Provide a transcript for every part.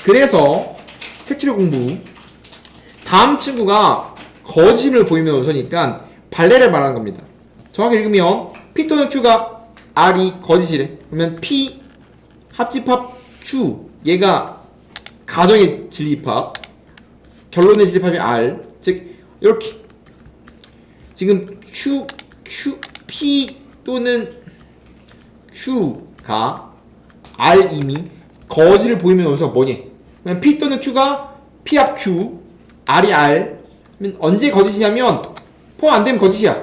그래서 색칠 공부 다음 친구가 거짓을 보이면 우선이니까 발레를 말하는 겁니다. 정확히 읽으면 P 또는 Q가 R이 거짓이래. 그러면 P 합집합 Q 얘가 가정의 진리입합 결론의 진리입합이 R 즉 이렇게 지금 P 또는 Q가 R임이 거짓을 보이면 어디서 뭐니? 그러면 P 또는 Q가 P 합 Q, R이 R. 그러면 언제 거짓이냐면 포함 안 되면 거짓이야.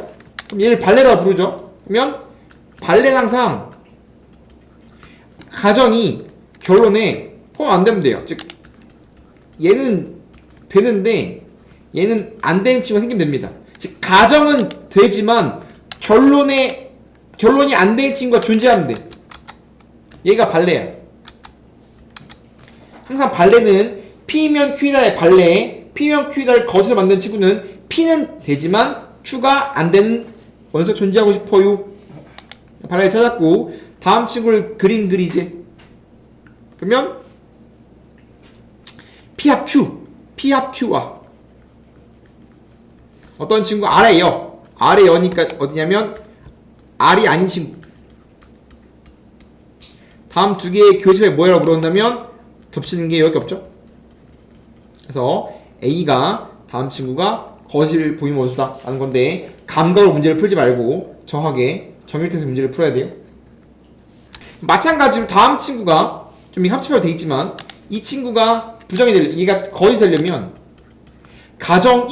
그럼 얘를 발레라고 부르죠. 그러면 발레는 항상 가정이 결론에 포함 안 되면 돼요. 즉 얘는 되는데 얘는 안 되는 친구가 생기면 됩니다. 즉 가정은 되지만 결론이 안 되는 친구가 존재하면 돼. 얘가 발레야. 항상 발레는 P면 Q이다의 발레, P면 Q이다를 거짓을 만드는 친구는 P는 되지만 Q가 안 되는 원소 존재하고 싶어요. 발레를 찾았고 다음 친구를 그림 그리지. 그러면 P 합 Q, P 합 Q와 어떤 친구 R의 여, R의 여니까 어디냐면 R이 아닌 친구. 다음 두 개의 교집합이 뭐라고 물어본다면 겹치는 게 여기 없죠. 그래서 A가 다음 친구가 거짓을 보이는 원소다 라는 건데 감각으로 문제를 풀지 말고 정확하게 정일태에서 문제를 풀어야 돼요. 마찬가지로 다음 친구가 좀 합치표가 돼 있지만 이 친구가 부정이 얘가 거짓이 되려면 가정은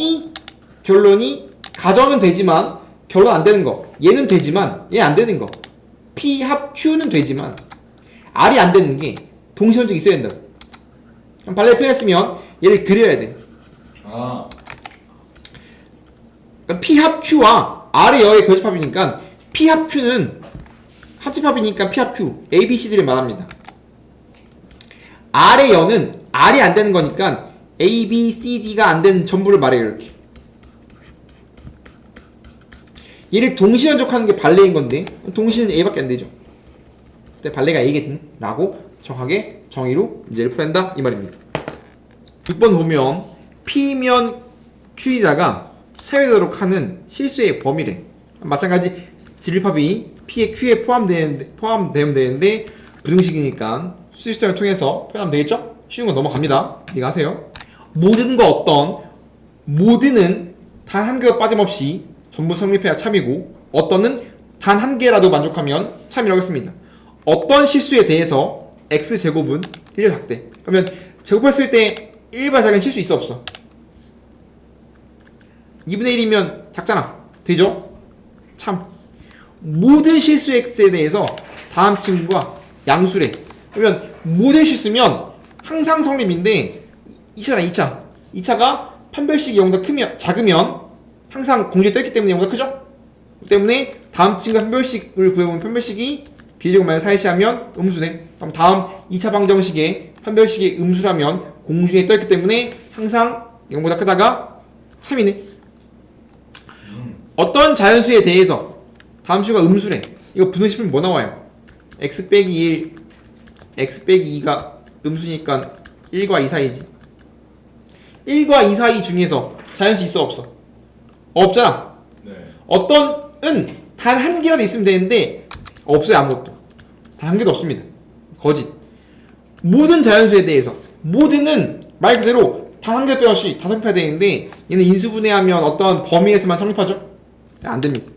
되지만 결론 안 되는 거. 얘는 되지만 얘는 안 되는 거. P 합 Q는 되지만 R이 안 되는 게 동시원적이 있어야 된다고. 발레를 표현했으면 얘를 그려야 돼. 그러니까 P 합 Q와 R의 여의 교집합이니까 P 합 Q는 합집합이니까 P 합 Q, A, B, C, D를 말합니다. R의 여는 R이 안 되는 거니까 A, B, C, D가 안 되는 전부를 말해요. 이렇게. 얘를 동시연족하는 게 발레인 건데 동시는 A밖에 안 되죠. 근데 발레가 A겠네? 라고 정확하게 정의로 문제를 풀어야 한다 이 말입니다. 6번 보면 P면 Q이다가 차이되도록 하는 실수의 범위래. 마찬가지 진리합이 P에 Q에 포함되면 되는데 부등식이니까 수식점을 통해서 표현하면 되겠죠? 쉬운 거 넘어갑니다. 이거 하세요. 모든은 단 한 개가 빠짐없이 전부 성립해야 참이고 어떤은 단 한 개라도 만족하면 참이라고 했습니다. 어떤 실수에 대해서 x제곱은 1을 작대. 그러면 제곱했을 때 1과 작은 실수 있어 없어? 2분의 1이면 작잖아. 되죠? 참. 모든 실수 x에 대해서 다음 친구가 양수래. 그러면 모든 실수면 항상 성립인데 2차잖아 2차. 2차가 판별식이 0보다 작으면 항상 공주에 떠있기 때문에 0보다 크죠? 그 때문에 다음 친구가 판별식을 구해보면 판별식이 b제곱 마이너스 4ac 하면 음수네. 그럼 다음 2차 방정식에 판별식이 음수라면 공중에 떠있기 때문에 항상 0보다 크다가 참이네. 어떤 자연수에 대해서 다음 수가 음수래. 이거 분해시키면 뭐 나와요? x 빼기 1, x 빼기 2가 음수니까 1과 2 사이지. 1과 2 사이 중에서 자연수 있어 없어? 없잖아. 네. 어떤 은 단 한 개라도 있으면 되는데 없어요. 아무것도. 단 한 개도 없습니다. 거짓. 모든 자연수에 대해서 모든은 말 그대로 단 한 개 빼없이 다 성립해야 되는데 얘는 인수분해하면 어떤 범위에서만 성립하죠? 안 됩니다.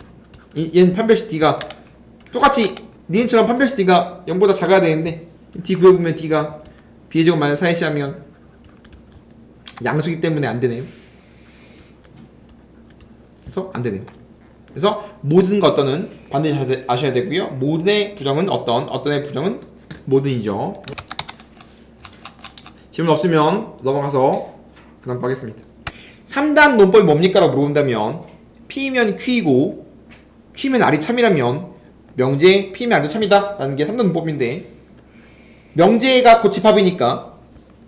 얘는 판별식 D가 똑같이 니은처럼 판별식 D가 0보다 작아야 되는데 D 구해보면 D가 B의 제곱 마이너스 4AC 하면 양수기 때문에 안 되네요. 그래서 안 되네요. 그래서 모든과 어떤은 반드시 아셔야 되고요. 모든의 부정은 어떤의 부정은 모든이죠. 질문 없으면 넘어가서 그 다음 보겠습니다. 3단 논법이 뭡니까? 라고 물어본다면 P면 Q이고 Q면 R이 참이라면 명제 P면 R도 참이다 라는 게 3단 논법인데 명제가 곧 집합이니까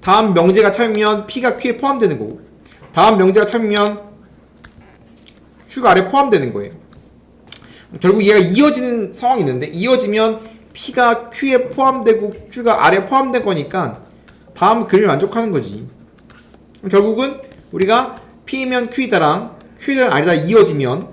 다음 명제가 참이면 P가 Q에 포함되는 거고 다음 명제가 참이면 Q가 R에 포함되는 거예요. 결국 얘가 이어지는 상황이 있는데 이어지면 P가 Q에 포함되고 Q가 R에 포함된 거니까 다음 그림을 만족하는 거지. 결국은 우리가 P면 Q이다랑 Q면 R이다 이어지면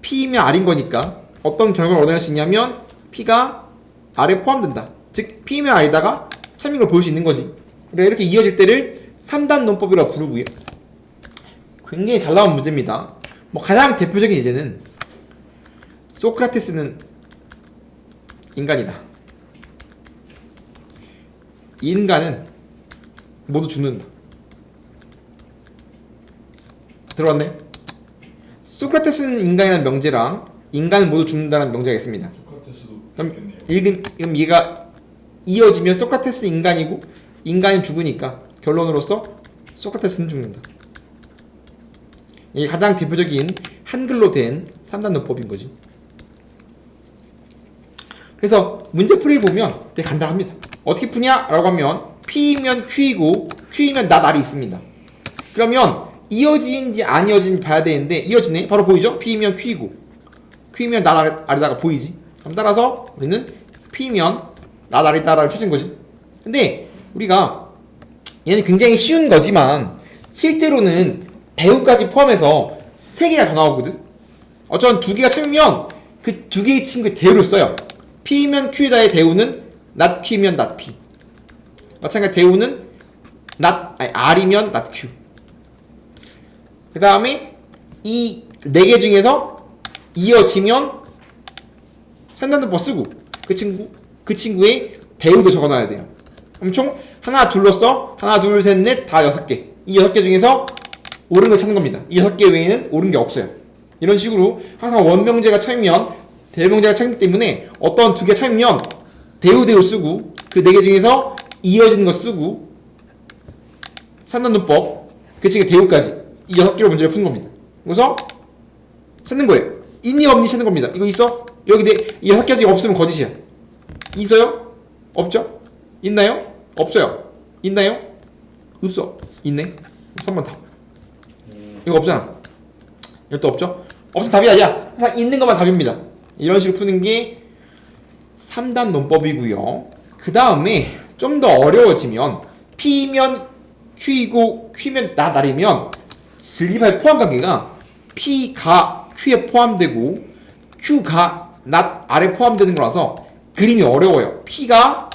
P면 R인 거니까 어떤 결과를 얻어낼 수 있냐면 P가 R에 포함된다. 즉 P면 R에다가 참인 걸 볼 수 있는 거지. 우리가 이렇게 이어질 때를 3단 논법이라고 부르고요. 굉장히 잘 나온 문제입니다. 뭐 가장 대표적인 예제는 소크라테스는 인간이다. 이 인간은 모두 죽는다. 들어왔네? 소크라테스는 인간이라는 명제랑 인간은 모두 죽는다는 명제가 있습니다. 그럼 얘가 이어지면 소크라테스 인간이고 인간이 죽으니까 결론으로서 소크라테스는 죽는다. 이게 가장 대표적인 한글로 된 3단 논법인 거지. 그래서 문제 풀이를 보면 되게 간단합니다. 어떻게 푸냐라고 하면 P면 Q이고 Q이면 나 날이 있습니다. 그러면 이어지는지 안 이어지는지 봐야 되는데 이어지네. 바로 보이죠? P면 Q이고 Q면 나 아래다가 보이지. 그럼 따라서 우리는 P면 나 아래다를 찾은 거지. 근데 우리가 얘는 굉장히 쉬운 거지만 실제로는 대우까지 포함해서 3개가 더 나오거든. 어쩌면 2개가 참으면 그 2개의 친구의 대우를 써요. P면 Q다의 대우는 not Q면 not P. 마찬가지 대우는 R이면 not Q. 그 다음에 이 4개 중에서 이어지면 산단도법 쓰고 그 친구의 대우도 적어놔야 돼요. 그럼 총 하나 둘로써 하나 둘 셋 넷 다 6개. 이 6개 중에서 옳은 걸 찾는 겁니다. 이 6개 외에는 옳은 게 없어요. 이런 식으로 항상 원명제가 참이면 대명제가 참이기 때문에 어떤 2개 참이면 대우 쓰고 그 4개 중에서 이어지는 거 쓰고 산단도법 그 친구의 대우까지 이 6개로 문제를 푸는 겁니다. 그래서 찾는 거예요. 있니 없니 찾는 겁니다. 이거 있어? 여기 이 6개 중에 없으면 거짓이야. 있어요? 없죠? 있나요? 없어요. 있나요? 없어. 있네. 3번 답. 이거 없잖아. 이것도 없죠? 없어 답이 아니야. 항상 있는 것만 답입니다. 이런 식으로 푸는 게 3단 논법이고요. 그 다음에 좀 더 어려워지면 P면 Q이고 Q면 나이면 진리파의 포함 관계가 P가 Q에 포함되고 Q가 not R에 포함되는 거라서 그림이 어려워요. P가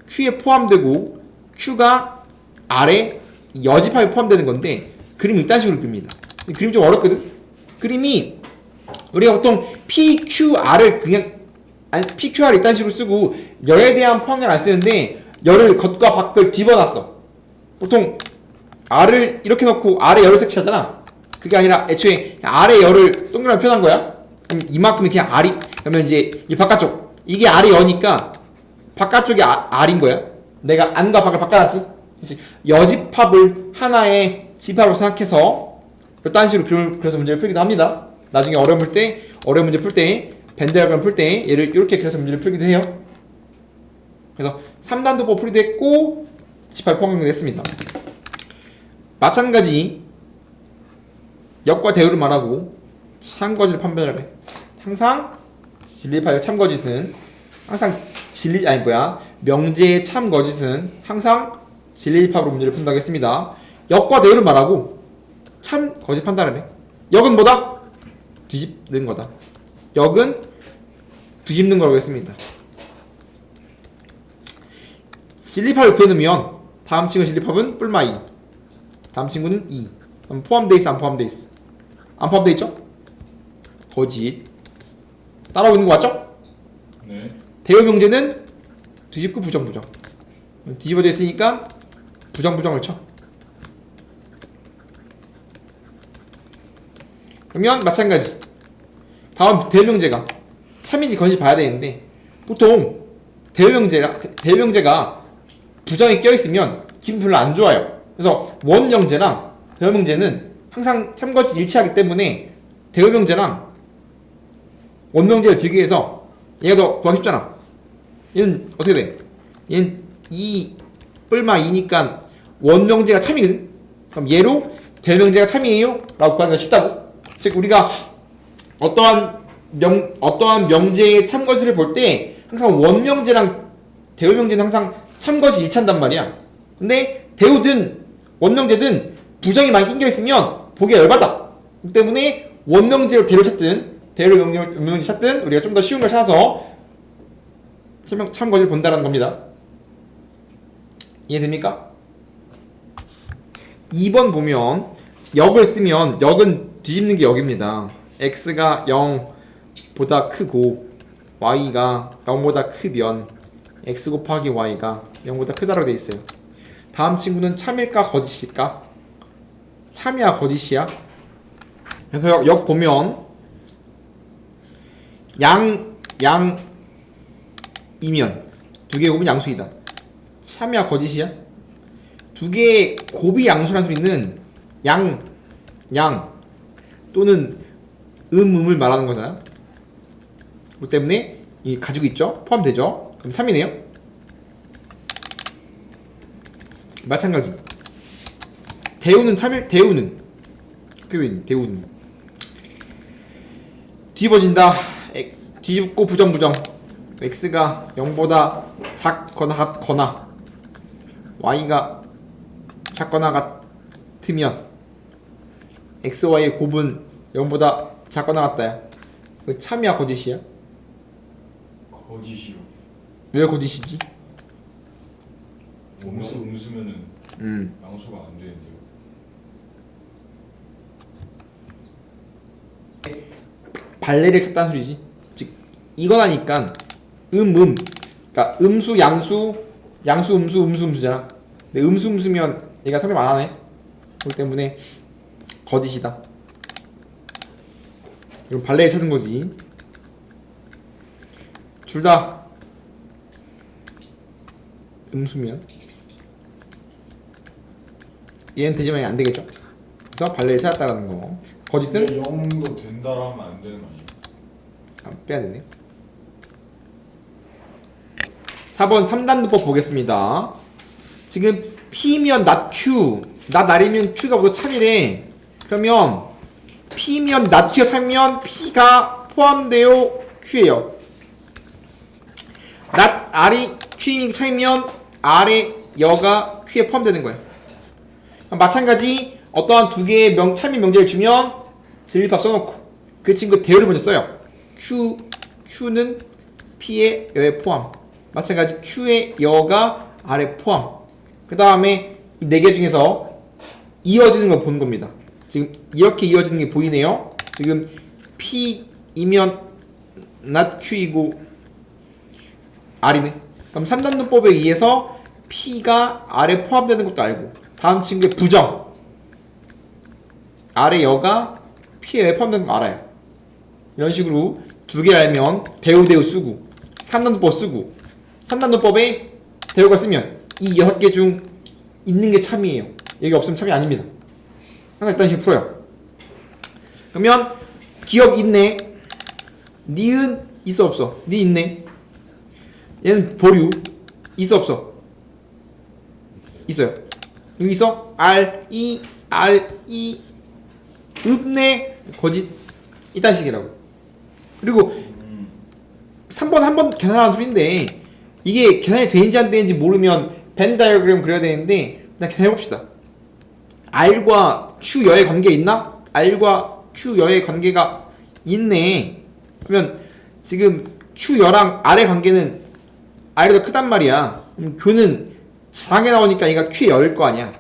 Q에 포함되고 Q가 R에 여집합에 포함되는 건데 그림이 이딴 식으로 그립니다. 그림이 좀 어렵거든? 그림이 우리가 보통 PQR을 그냥 PQR을 이딴 식으로 쓰고 열에 대한 포함을 안 쓰는데 열을 겉과 밖을 뒤집어놨어. 보통 R을 이렇게 넣고 R에 열을 색칠하잖아. 그게 아니라 애초에 R에 열을 동그랗게 표현한 거야. 그럼 이만큼이 그냥 R이 그러면 이제 이 바깥쪽 이게 R이 여니까 바깥쪽이 R인 거야. 내가 안과 밖을 바꿔놨지. 여집합을 하나의 집합으로 생각해서 이딴 식으로 그래서 문제를 풀기도 합니다. 나중에 어려운 문제 풀 때 벤 디아그램 풀 때 얘를 이렇게 그래서 문제를 풀기도 해요. 그래서 3단도법 풀이도 했고 집합 포함도 했습니다. 마찬가지 역과 대우를 말하고 참거짓을 판별을 해. 항상 진리파의 참거짓은 항상 명제의 참거짓은 항상 진리파로 문제를 푼다고 했습니다. 역과 대우를 말하고 참거짓 판단을 해. 역은 뭐다? 뒤집는 거다. 역은 뒤집는 거라고 했습니다. 진리파를 뒤집으면 다음 친구 진리파는 뿔마 2. 다음 친구는 2. 그럼 포함돼 있어, 안 포함돼 있어? 안 포함돼 있죠? 거짓. 따라오고 있는 거 맞죠? 네. 대우 명제는 뒤집고 부정. 뒤집어져 있으니까 부정을 쳐. 그러면 마찬가지. 다음 대명제가 참인지 건지 봐야 되는데 보통 대명제가 부정이 껴있으면 기분 별로 안 좋아요. 그래서 원명제랑 대명제는 항상 참거짓 일치하기 때문에 대명제랑 원명제를 비교해서 얘가 더 쉽잖아. 얘는 어떻게 돼? 얘는 2 뿔마 2니까 원명제가 참이거든? 그럼 얘로 대명제가 참이에요? 라고 구하기가 쉽다고? 즉 우리가 어떠한 명제의 참거짓을 볼 때 항상 원명제랑 대우 명제는 항상 참것이 일치한단 말이야. 근데 대우든 원명제든 부정이 많이 낑겨 있으면 보기가 열받아. 그렇기 때문에 원명제로 대우를 찾든 대우를 원명제 찾든 우리가 좀 더 쉬운 걸 찾아서 참것을 본다라는 겁니다. 이해됩니까? 2번 보면 역을 쓰면 역은 뒤집는 게 역입니다. x가 0보다 크고 y가 0보다 크면 x 곱하기 y가 0보다 크다라고 되어 있어요. 다음 친구는 참일까 거짓일까? 참이야 거짓이야? 그래서 역 보면 양이면 두 개의 곱은 양수이다. 참이야 거짓이야? 두 개의 곱이 양수라는 소리는 양 또는 음을 말하는 거잖아. 그렇기 때문에 이 가지고 있죠? 포함되죠? 그럼 참이네요. 마찬가지. 대우는 대우는 어떻게 되니? 대우는 뒤집어진다. 뒤집고 부정 x가 0보다 작거나 같거나 y가 작거나 같으면 x, y의 곱은 0보다 작거나 같다야. 그 참이야 거짓이야? 거짓이요. 왜 거짓이지? 음수면은 양수가 안 되는데요. 발레를 찾다는 소리지. 즉 이거라니까 그러니까 음수 음수잖아. 근데 음수면 얘가 성립 안 하네. 그렇기 때문에 거짓이다. 이건 발레를 찾은 거지. 둘 다 음수면 얘는 되지만 안 되겠죠. 그래서 발레를 찾았다라는 거. 거짓은 0도 된다라면 안 되는 거 아니에요? 빼야 되네. 4번 3단도법 보겠습니다. 지금 P면 not Q, not R이면 Q가 모두 참이래. 그러면 P면 not Q가 참이면 P가 포함되어 Q예요. not R이 Q이면 참이면 R의 여가 Q에 포함되는 거야. 마찬가지 어떠한 두 개의 참인 명제를 주면 진리밥 써놓고 그 친구 대우를 먼저 써요. Q는 P의 여에 포함. 마찬가지 Q의 여가 R에 포함. 그 다음에 이 네 개 중에서 이어지는 걸 보는 겁니다. 지금 이렇게 이어지는 게 보이네요. 지금 P이면 not Q이고 R이네. 그럼 3단도법에 의해서 P가 R에 포함되는 것도 알고 다음 친구의 부정 R의 여가 P에 포함되는 거 알아요. 이런 식으로 두 개 알면 대우 쓰고 3단도법 쓰고 3단도법에 대우가 쓰면 이 6개 중 있는 게 참이에요. 여기 없으면 참이 아닙니다. 항상 이딴 식으로 풀어요. 그러면 기억 있네. 니은 있어 없어? 니 있네. 얘는 보류 있어 없어? 있어요. 여기 있어? R, E, 읍네 거짓 이딴 식이라고. 그리고 3번 한 번 계산하는 소리인데 이게 계산이 되는지 안 되는지 모르면 벤 다이어그램 그려야 되는데 그냥 계산해봅시다. R과 Q여의 관계 있나? R과 Q여의 관계가 있네. 그러면 지금 Q여랑 R의 관계는 R이 더 크단 말이야. 그럼 교는 작게 나오니까 얘가 Q의 여일 거 아니야.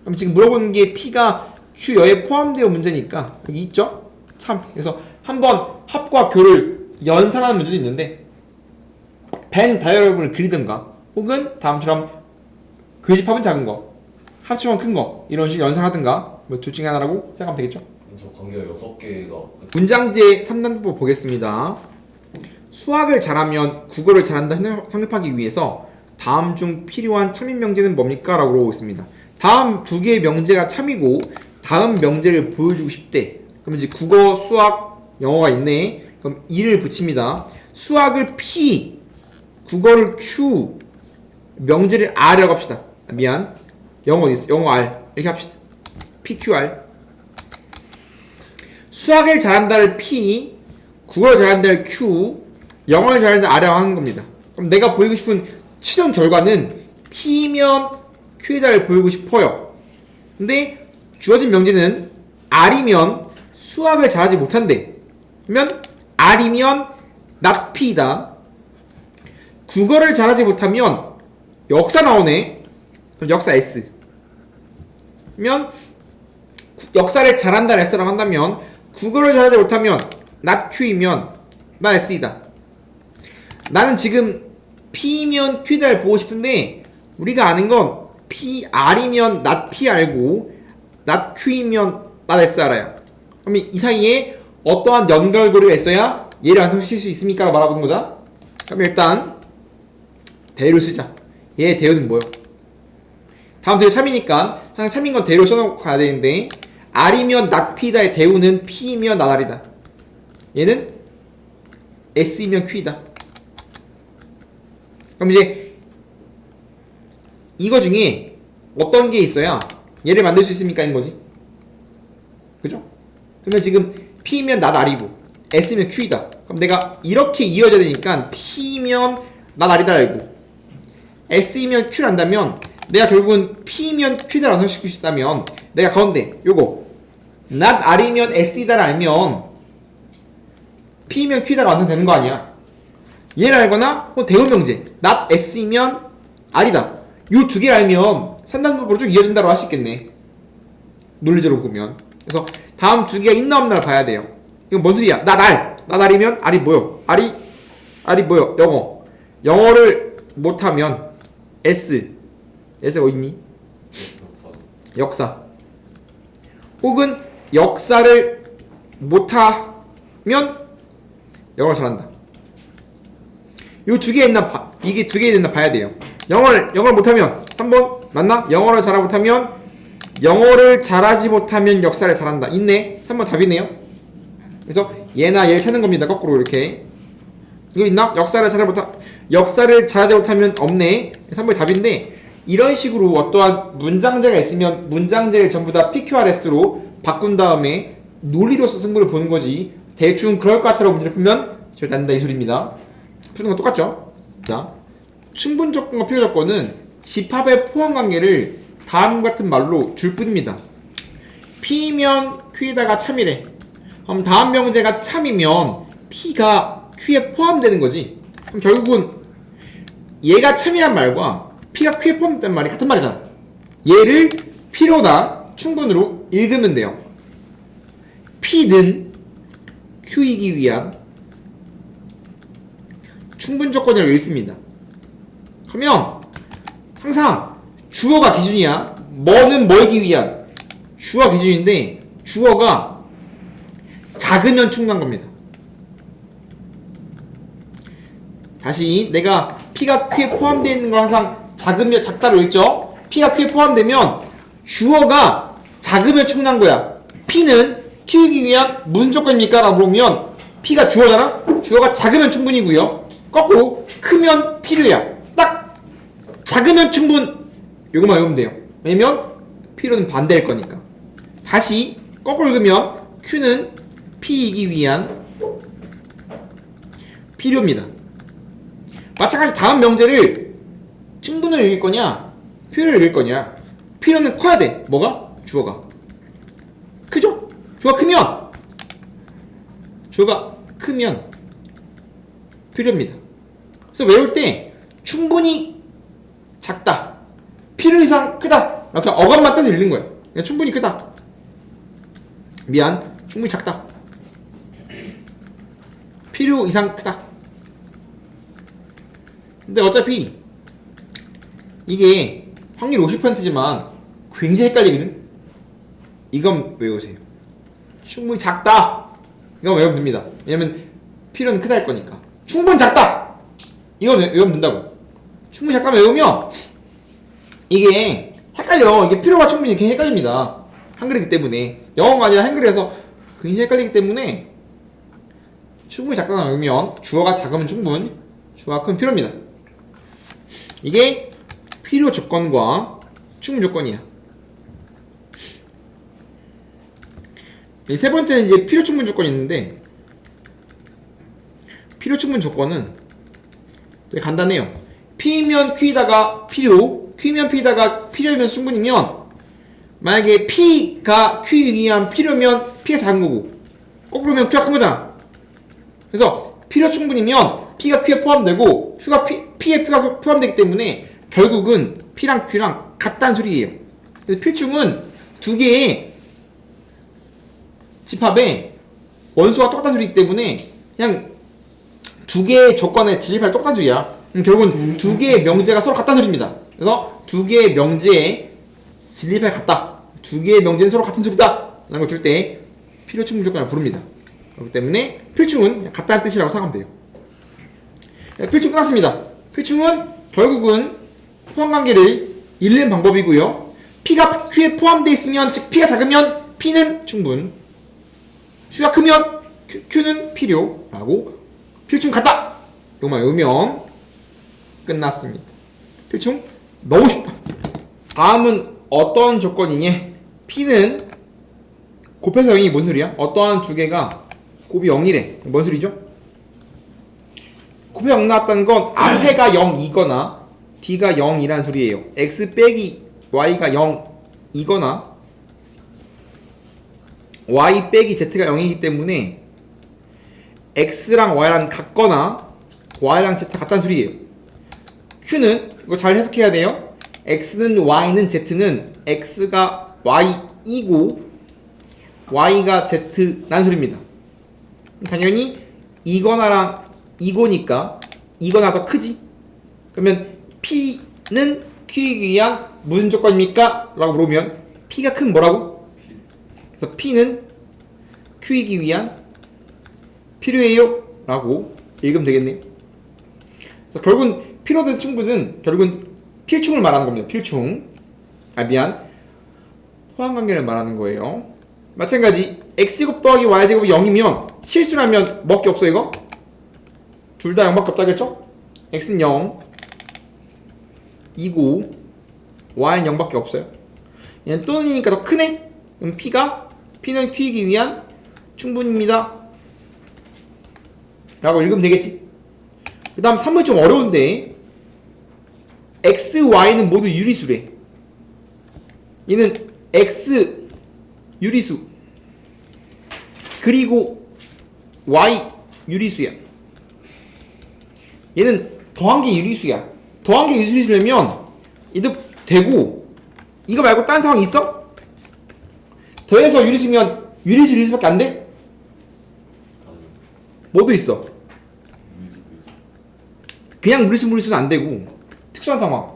그럼 지금 물어보는 게 P가 Q여에 포함되어 문제니까 여기 있죠? 참. 그래서 한번 합과 교를 연산하는 문제도 있는데 벤 다이어그램을 그리든가 혹은 다음처럼 교집합은 작은 거 합치면 큰 거 이런 식으로 연산하든가 뭐 둘 중에 하나라고 생각하면 되겠죠? 저 관계가 6개가 문장제 3단법 보겠습니다. 수학을 잘하면 국어를 잘한다 성립하기 위해서 다음 중 필요한 참인 명제는 뭡니까? 라고 물어보고 있습니다. 다음 두 개의 명제가 참이고 다음 명제를 보여주고 싶대. 그럼 이제 국어, 수학, 영어가 있네. 그럼 2를 붙입니다. 수학을 P, 국어를 Q, 명제를 R이라고 합시다. 미안. 영어 어디 있어? 영어 R. 이렇게 합시다. PQR. 수학을 잘한다를 P, 국어를 잘한다를 Q, 영어를 잘한다를 R이라고 하는 겁니다. 그럼 내가 보이고 싶은 최종 결과는 P면 Q에다를 보이고 싶어요. 근데 주어진 명제는 R이면 수학을 잘하지 못한대. 그러면 R이면 not P이다. 국어를 잘하지 못하면 역사 나오네. 그럼 역사 S. 그러면 역사를 잘한다 S라고 한다면 국어를 잘하지 못하면 not Q이면 not S이다. 나는 지금 P면 Q를 보고 싶은데 우리가 아는 건 PR이면 not P 알고 not Q이면 not S 알아요. 그럼 이 사이에 어떠한 연결고리가 있어야 얘를 완성시킬 수 있습니까? 라고 말해보는 거죠. 그럼 일단 대를 쓰자. 얘의 대우는 뭐요? 다음 대우 참이니까 항상 참인 건 대로 써놓고 가야 되는데 R이면 not P다의 대우는 P이면 not R이다. 얘는 S이면 Q이다. 그럼 이제 이거 중에 어떤 게 있어야 얘를 만들 수 있습니까? 인 거지. 그죠? 그러면 지금 P면 not R이고 S면 Q이다. 그럼 내가 이렇게 이어져야 되니까 P면 not R이다 알고 S이면 Q를 안다면 내가 결국은 P면 Q를 완성시킬 수 있다면 내가 가운데 요거 not R이면 S이다를 알면 P면 Q다가 완성되는 거 아니야. 얘를 알거나 대우 명제 not S이면 R이다. 요 두 개를 알면 산단법으로 쭉 이어진다고 할 수 있겠네. 논리적으로 보면. 그래서 다음 두 개가 있나 없나를 봐야 돼요. 이건 뭔 소리야? not R이면 R이 뭐요? R이 뭐요? 영어를 못하면 S가 어딨니? 역사. 혹은 역사를 못하면 영어를 잘한다. 요 두 개 있나 이게 두 개 있나 봐야 돼요. 영어를 못하면 3번 맞나? 영어를 잘하지 못하면 영어를 잘하지 못하면 역사를 잘한다. 있네. 3번 답이네요. 그래서 얘나 얘를 찾는 겁니다. 거꾸로 이렇게. 이거 있나? 역사를 잘하지 못하면 없네. 3번이 답인데 이런 식으로 어떠한 문장제가 있으면 문장제를 전부 다 PQRS로 바꾼 다음에 논리로서 승부를 보는 거지 대충 그럴 것 같다고 문제를 풀면 절대 안 된다 이 소리입니다. 푸는 건 똑같죠? 자, 충분 조건과 필요 조건은 집합의 포함 관계를 다음 같은 말로 줄 뿐입니다. P면 Q에다가 참이래. 그럼 다음 명제가 참이면 P가 Q에 포함되는 거지. 그럼 결국은 얘가 참이란 말과 P가 Q에 포함된다는 말이 같은 말이잖아. 얘를 P로다 충분으로 읽으면 돼요. P는 Q이기 위한 충분 조건을 읽습니다. 그러면 항상 주어가 기준이야. 뭐는 뭐이기 위한 주어가 기준인데 주어가 작으면 충분한 겁니다. 다시 내가 P가 Q에 포함되어 있는 걸 항상 작으면 작다로 읽죠. P가 Q에 포함되면 주어가 작으면 충분한 거야. P는 Q이기 위한 무슨 조건입니까? 라고 물으면 P가 주어잖아? 주어가 작으면 충분이고요. 거꾸로 크면 필요야. 딱 작으면 충분. 요거만 외우면 돼요. 왜냐면 필요는 반대일 거니까. 다시 거꾸로 읽으면 Q는 P이기 위한 필요입니다. 마찬가지 다음 명제를 충분을 읽을 거냐 필요를 읽을 거냐. 필요는 커야 돼. 뭐가? 주어가 크죠? 주어가 크면 필요입니다. 그래서 외울 때 충분히 작다, 필요 이상 크다 이렇게 어감만 따서 읽는 거예요. 그냥 충분히 크다, 충분히 작다, 필요 이상 크다. 근데 어차피 이게 확률 50%지만 굉장히 헷갈리거든. 이건 외우세요. 충분히 작다 이건 외우면 됩니다. 왜냐면 필요는 크다 할 거니까. 충분히 작다 이건 외우면 된다고. 충분히 작다 외우면 이게 헷갈려. 이게 필요가 충분히 이렇게 헷갈립니다. 한글이기 때문에. 영어가 아니라 한글이라서 굉장히 헷갈리기 때문에 충분히 작다 외우면 주어가 작으면 충분, 주어가 크면 필요입니다. 이게 필요 조건과 충분 조건이야. 세 번째는 이제 필요 충분 조건이 있는데 필요 충분 조건은 되게 간단해요. P면 Q에다가 필요, Q면 P에다가 필요면 충분이면 만약에 P가 Q에 의한 필요면 P가 작은 거고 거꾸로면 Q가 큰 거잖아. 그래서 필요 충분이면 P가 Q에 포함되고 Q가 P에 Q가 포함되기 때문에 결국은 P랑 Q랑 같다는 소리예요. 그래서 필충은 두 개의 집합에 원소가 똑같다는 소리이기 때문에 그냥 두 개의 조건의 진립할 똑같다는 소리야. 결국은 두 개의 명제가 서로 같다는 소리입니다. 그래서 두 개의 명제의 진립할 같다. 두 개의 명제는 서로 같은 소리다. 라는 걸 줄 때 필요충분 조건을 부릅니다. 그렇기 때문에 필충은 같다는 뜻이라고 생각하면 돼요. 필충 끝났습니다. 필충은 결국은 포함관계를 잃는 방법이고요. P가 Q에 포함되어 있으면, 즉 P가 작으면 P는 충분, Q가 크면 Q는 필요라고 필충 같다! 이것만 외우면 끝났습니다. 필충 너무 쉽다. 다음은 어떤 조건이니? P는 곱해서 0이 뭔 소리야? 어떠한 두 개가 곱이 0이래. 뭔 소리죠? 곱해 0 나왔다는 건 앞에가 0이거나 D가 0이라는 소리예요. X 빼기 Y가 0이거나 Y 빼기 Z가 0이기 때문에 X랑 Y랑 같거나 Y랑 Z 같다는 소리예요. Q는 이거 잘 해석해야 돼요. X는 Y는 Z는 X가 Y이고 Y가 Z라는 소리입니다. 당연히 이거나랑 이거니까 이거나 더 크지? 그러면 P는 Q에 의한 무슨 조건입니까? 라고 물으면 P가 큰 뭐라고? 그래서 P는 Q이기 위한 필요해요? 라고 읽으면 되겠네요. 그래서 결국은 필요든 충분은 결국은 필충을 말하는 겁니다. 필충. 포함관계를 말하는 거예요. 마찬가지 X제곱 더하기 Y제곱이 0이면 실수라면 뭐 게 없어 이거? 둘 다 0밖에 없다겠죠? X는 0 이고 Y는 0밖에 없어요. 얘는 또는이니까 더 크네? 그럼 P는 Q이기 위한 충분입니다 라고 읽으면 되겠지? 그 다음 3번이 좀 어려운데 X, Y는 모두 유리수래. 얘는 X 유리수 그리고 Y 유리수야. 얘는 더한 게 유리수야. 더한 게 유리수려면 얘도 되고 이거 말고 딴 상황 있어? 더해서 유리수면 유리수밖에 안 돼? 뭐도 있어. 그냥 무리수는 안 되고 특수한 상황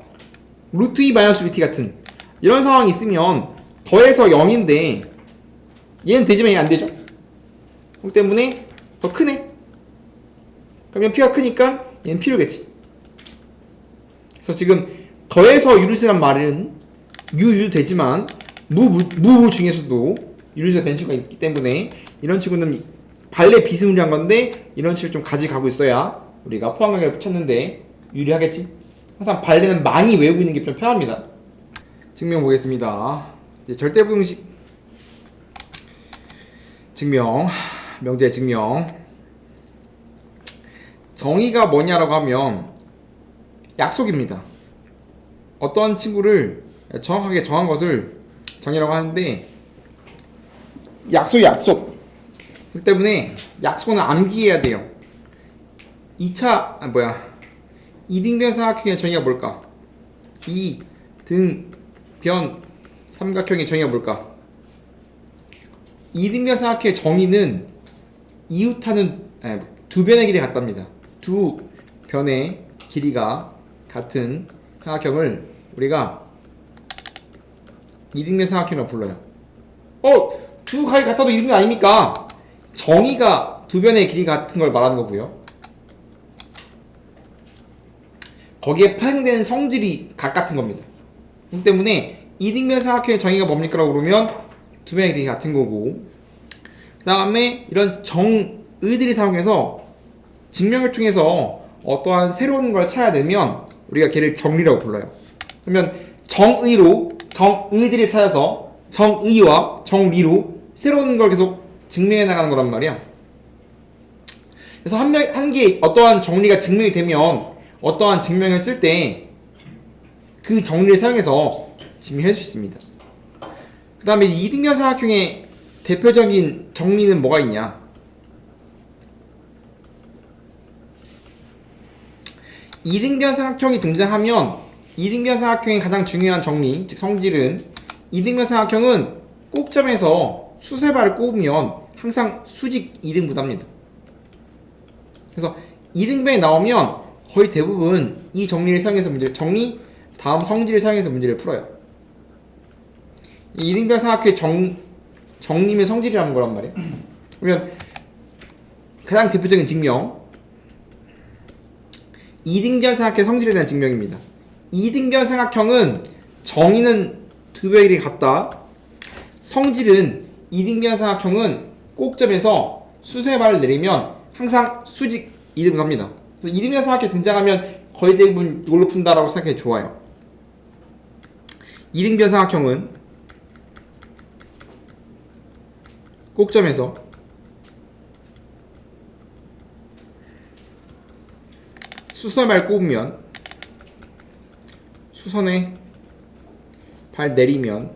루트 2 마이너스 루트 2 같은 이런 상황이 있으면 더해서 0인데 얘는 되지만 얘 안 되죠. 그렇기 때문에 더 크네. 그러면 P가 크니까 얘는 필요겠지. 그래서 지금 더해서 유리수란 말은 유유 되지만 무 중에서도 유리수가 되는 친구가 있기 때문에 이런 친구는 반대 비스무리한 건데 이런 식으로 좀 가져가고 있어야 우리가 포함관계를 찾는데 유리하겠지. 항상 반대는 많이 외우고 있는 게 좀 편합니다. 증명 보겠습니다. 이제 절대부등식 증명, 명제 증명. 정의가 뭐냐라고 하면 약속입니다. 어떤 친구를 정확하게 정한 것을 정의라고 하는데 약속이 약속. 그렇기 때문에 약속은 암기해야 돼요. 2차 이등변 삼각형의 정의가 뭘까? 이등변 삼각형의 정의가 뭘까? 이등변 삼각형의 정의는 이웃하는 두 변의 길이 같답니다. 두 변의 길이가 같은 삼각형을 우리가 이등변 삼각형이라고 불러요. 두 가위 같아도 이등변 아닙니까? 정의가 두 변의 길이가 같은 걸 말하는 거고요. 거기에 파생되는 성질이 같은 겁니다. 그렇기 때문에 이등변 삼각형의 정의가 뭡니까? 라고 그러면 두 변의 길이가 같은 거고, 그 다음에 이런 정의들이 사용해서 증명을 통해서 어떠한 새로운 걸 찾아야 되면 우리가 걔를 정리라고 불러요. 그러면 정의들을 찾아서 정의와 정리로 새로운 걸 계속 증명해 나가는 거란 말이야. 그래서 한 개의 어떠한 정리가 증명이 되면 어떠한 증명을 쓸 때 그 정리를 사용해서 증명할 수 있습니다. 그 다음에 이등변 삼각형의 대표적인 정리는 뭐가 있냐? 이등변 삼각형이 등장하면 이등변 삼각형의 가장 중요한 정리, 즉 성질은 이등변 삼각형은 꼭점에서 수세발을 꼽으면 항상 수직 2등분합니다. 그래서 이등변이 나오면 거의 대부분 이 정리를 사용해서 다음 성질을 사용해서 문제를 풀어요. 이 이등변 삼각형의 정리면 성질이라는 거란 말이에요. 그러면 가장 대표적인 증명, 이등변 삼각형의 성질에 대한 증명입니다. 이등변 삼각형은 정의는 두 배열이 같다. 성질은 이등변 삼각형은 꼭점에서 수세발을 내리면 항상 수직 2등분합니다. 그래서 이등변 삼각형이 등장하면 거의 대부분 이걸로 푼다라고 생각해 좋아요. 이등변 삼각형은 꼭점에서 수선발 꼽으면 수선에 발 내리면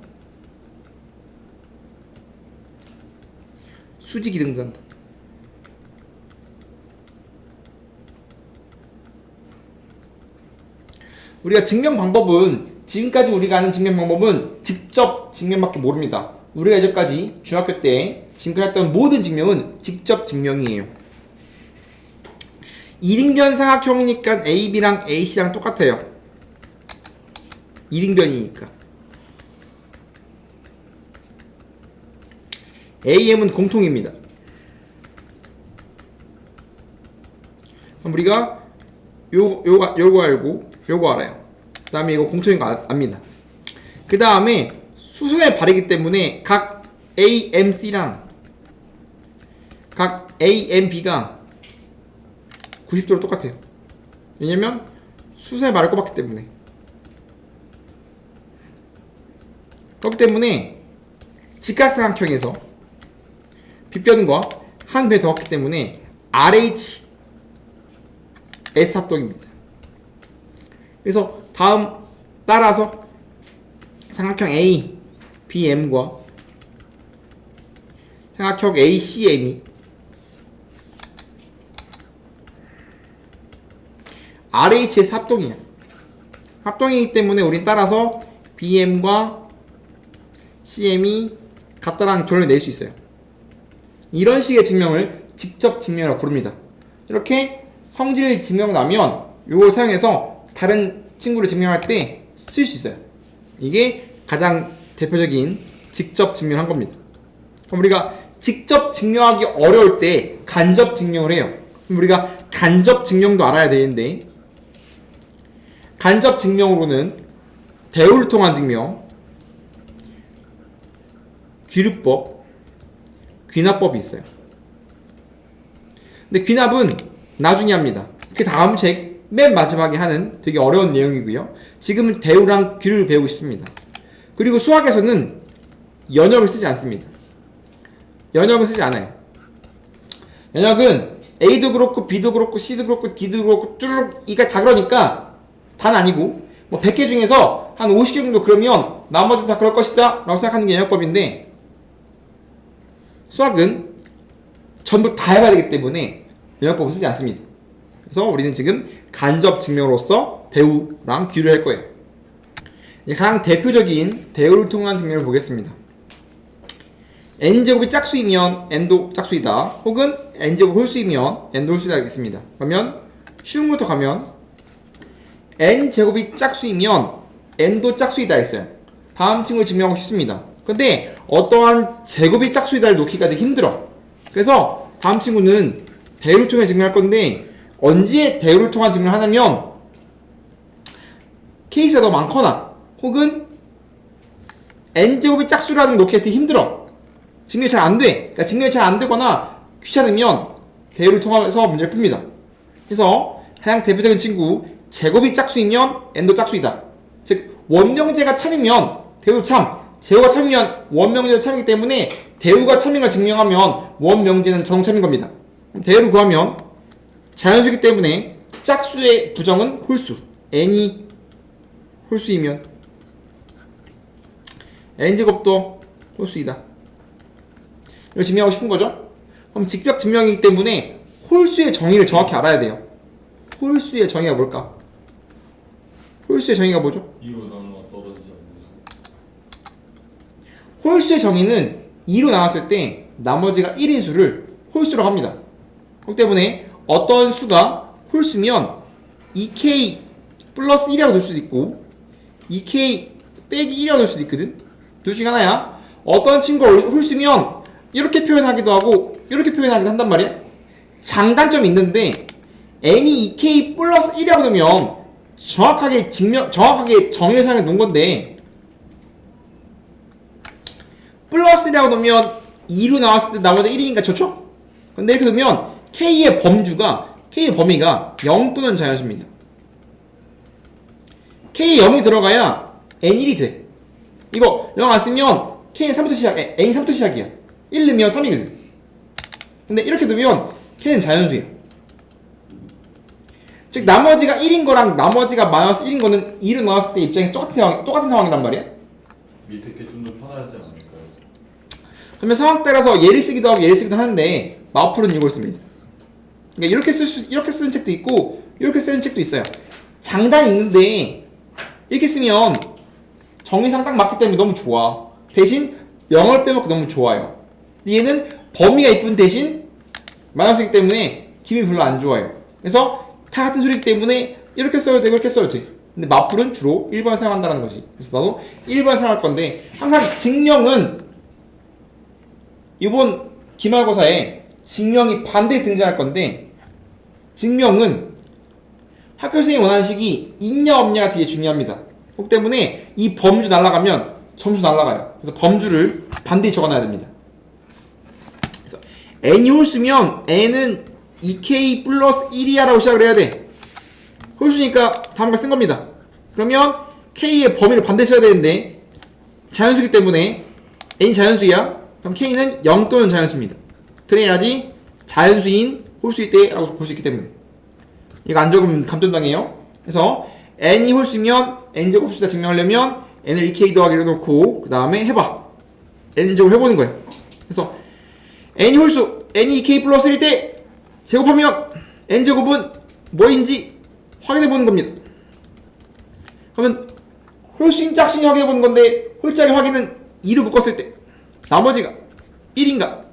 수직 2등분한다. 우리가 증명 방법은 지금까지 우리가 아는 증명 방법은 직접 증명밖에 모릅니다. 우리가 이제까지 중학교 때 지금까지 했던 모든 증명은 직접 증명이에요. 이등변 삼각형이니까 AB랑 AC랑 똑같아요. 이등변이니까. AM은 공통입니다. 그럼 우리가 요거 알고 요거 알아요. 그 다음에 이거 공통인 거 압니다. 그 다음에 수선에 바르기 때문에 각 AMC랑 각 AMB가 90도로 똑같아요. 왜냐면 수선에 바를 꼽았기 때문에. 그렇기 때문에 직각삼각형에서 빗변과 한 배 더 왔기 때문에 RH S 합동입니다. 그래서 따라서 삼각형 A, BM과 삼각형 ACM이 RHS 합동이야. 합동이기 때문에 우린 따라서 BM과 CM이 같다라는 결론을 낼 수 있어요. 이런 식의 증명을 직접 증명이라고 부릅니다. 이렇게 성질을 증명하면 이걸 사용해서 다른 친구를 증명할 때 쓸 수 있어요. 이게 가장 대표적인 직접 증명한 겁니다. 그럼 우리가 직접 증명하기 어려울 때 간접 증명을 해요. 그럼 우리가 간접 증명도 알아야 되는데, 간접 증명으로는 대우를 통한 증명, 귀류법, 귀납법이 있어요. 근데 귀납은 나중에 합니다. 그 다음 책 맨 마지막에 하는 되게 어려운 내용이고요. 지금은 대우랑 귀류를 배우고 싶습니다. 그리고 수학에서는 연역을 쓰지 않습니다. 연역은 쓰지 않아요. 연역은 A도 그렇고 B도 그렇고 C도 그렇고 D도 그렇고 뚜룩 이가 다 그러니까 다는 아니고 뭐 100개 중에서 한 50개 정도 그러면 나머지는 다 그럴 것이다 라고 생각하는 게 연역법인데, 수학은 전부 다 해봐야 되기 때문에 연역법을 쓰지 않습니다. 그래서 우리는 지금 간접 증명으로서 대우랑 귀를 할 거예요. 가장 대표적인 대우를 통한 증명을 보겠습니다. n제곱이 짝수이면 n도 짝수이다, 혹은 n제곱 홀수이면 n도 홀수이다 하겠습니다. 그러면 쉬운 것부터 가면 n제곱이 짝수이면 n도 짝수이다 했어요. 다음 친구를 증명하고 싶습니다. 근데 어떠한 제곱이 짝수이다를 놓기가 되게 힘들어. 그래서 다음 친구는 대우를 통해 증명할 건데, 언제 대우를 통한 증명을 하냐면 케이스가 너무 많거나 혹은 n제곱이 짝수라는 걸 놓기가 되게 힘들어. 증명이 잘 안 돼. 그러니까 증명이 잘 안 되거나 귀찮으면 대우를 통해서 문제를 풉니다. 그래서 가장 대표적인 친구, 제곱이 짝수이면 n도 짝수이다. 즉 원명제가 참이면 대우도 참, 제곱가 참이면 원명제도 참이기 때문에 대우가 참인 걸 증명하면 원명제는 자동 참인 겁니다. 대우를 구하면 자연수이기 때문에 짝수의 부정은 홀수. n이 홀수이면 n제곱도 홀수이다. 이걸 증명하고 싶은 거죠? 그럼 직벽 증명이기 때문에 홀수의 정의를 정확히 알아야 돼요. 홀수의 정의가 뭘까? 홀수의 정의가 뭐죠? 2로 나누어 떨어지지 않는 수. 홀수의 정의는 2로 나눴을 때 나머지가 1인 수를 홀수라고 합니다. 그렇기 때문에 어떤 수가 홀수면 2k 플러스 1이라고 될 수도 있고 2k 빼기 1이라고 될 수도 있거든. 둘 중에 하나야. 어떤 친구가 홀수면 이렇게 표현하기도 하고 이렇게 표현하기도 한단 말이야. 장단점이 있는데 n이 2k 플러스 1이라고 되면 정확하게 정의를 사용해 놓은 건데 플러스 1이라고 되면 2로 나왔을 때 나머지 1이니까 좋죠? 근데 이렇게 되면 k의 범위가 0 또는 자연수입니다. k에 0이 들어가야 n1이 돼. 이거 0 안 쓰면 k는 3부터 시작, n이 3부터 시작이야. 1 넣으면 3이거든. 근데 이렇게 두면 k는 자연수예요. 즉 나머지가 1인 거랑 나머지가 마이너스 1인 거는 2로 나왔을 때 입장에서 똑같은 상황이란 말이야. 밑에 게 좀 더 편하지 않을까요? 그러면 상황 따라서 얘를 쓰기도 하고 얘를 쓰기도 하는데 마우풀은 이걸 씁니다. 그러니까 이렇게 쓰는 책도 있고 이렇게 쓰는 책도 있어요. 장단이 있는데 이렇게 쓰면 정의상 딱 맞기 때문에 너무 좋아. 대신 0을 빼먹고 너무 좋아요. 근데 얘는 범위가 이쁜 대신 마이너스이기 때문에 기분이 별로 안 좋아요. 그래서 다 같은 소리이기 때문에 이렇게 써도 되고 이렇게 써도 돼. 근데 마풀은 주로 1번을 사용한다는 거지. 그래서 나도 1번을 사용할 건데 항상 증명은 이번 기말고사에 증명이 반대에 등장할 건데 증명은 학교 선생님이 원하는 식이 있냐 없냐가 되게 중요합니다. 그렇기 때문에 이 범주 날아가면 점수 날아가요. 그래서 범주를 반드시 적어놔야 됩니다. 그래서 n이 홀수면 n은 2k 플러스 1이야 라고 시작을 해야 돼. 홀수니까 다음과 쓴 겁니다. 그러면 k의 범위를 반드시 써야 되는데 자연수이기 때문에 n이 자연수야. 그럼 k는 0 또는 자연수입니다. 그래야지 자연수인 홀수일 때 라고 볼 수 있기 때문에 이거 안 적으면 감점당해요. 그래서 n이 홀수면 n제곱 홀수다 증명하려면 n을 2k 더하기로 놓고 그 다음에 해봐. n제곱 해보는 거예요. 그래서 n이 홀수 n이 2k 플러스 1일 때 제곱하면 n제곱은 뭐인지 확인해보는 겁니다. 그러면 홀수인 짝수인 확인해보는 건데 홀짝의 확인은 2를 묶었을 때 나머지가 1인가